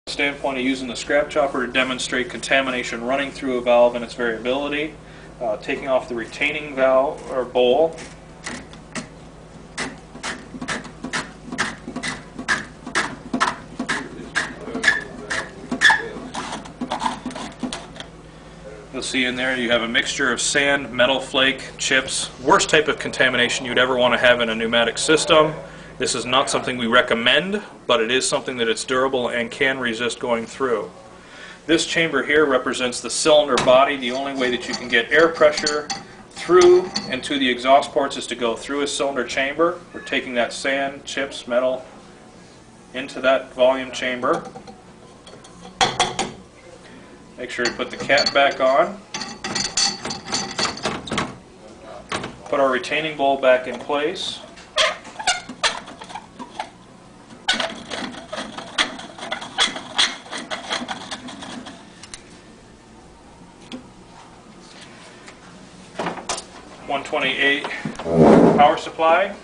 Standpoint of using the Scarp Chopper to demonstrate contamination running through a valve and its variability, taking off the retaining valve or bowl. You'll see in there you have a mixture of sand, metal flake, chips. Worst type of contamination you'd ever want to have in a pneumatic system. This is not something we recommend, but it is something that it's durable and can resist going through. This chamber here represents the cylinder body. The only way that you can get air pressure through and to the exhaust ports is to go through a cylinder chamber. We're taking that sand, chips, metal into that volume chamber. Make sure to put the cap back on. Put our retaining bowl back in place. .128 power supply.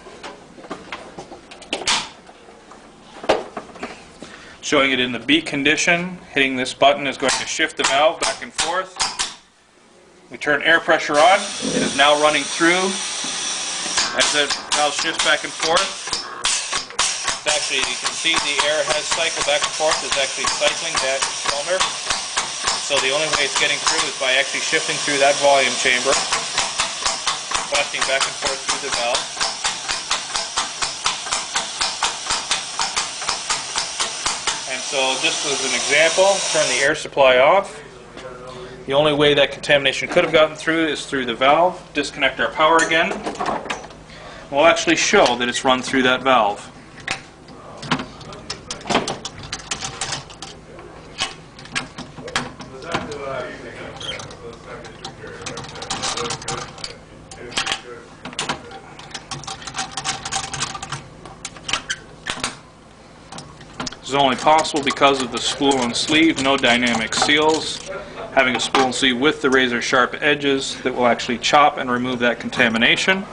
Showing it in the B condition. Hitting this button is going to shift the valve back and forth. We turn air pressure on. It is now running through. As the valve shifts back and forth, it's actually, you can see the air has cycled back and forth. It's actually cycling that cylinder. So the only way it's getting through is by actually shifting through that volume chamber, flashing back and forth through the valve. And so just as an example, turn the air supply off. The only way that contamination could have gotten through is through the valve. Disconnect our power again. We'll actually show that it's run through that valve. This is only possible because of the spool and sleeve, no dynamic seals. Having a spool and sleeve with the razor sharp edges that will actually chop and remove that contamination.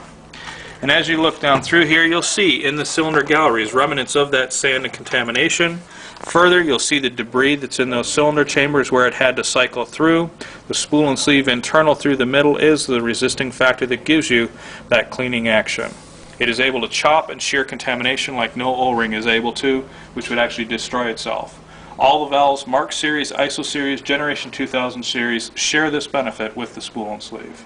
And as you look down through here, you'll see in the cylinder galleries remnants of that sand and contamination. Further, you'll see the debris that's in those cylinder chambers where it had to cycle through. The spool and sleeve internal through the middle is the resisting factor that gives you that cleaning action. It is able to chop and shear contamination like no O-ring is able to, which would actually destroy itself. All the valves, Mark Series, ISO Series, Generation 2000 Series, share this benefit with the spool and sleeve.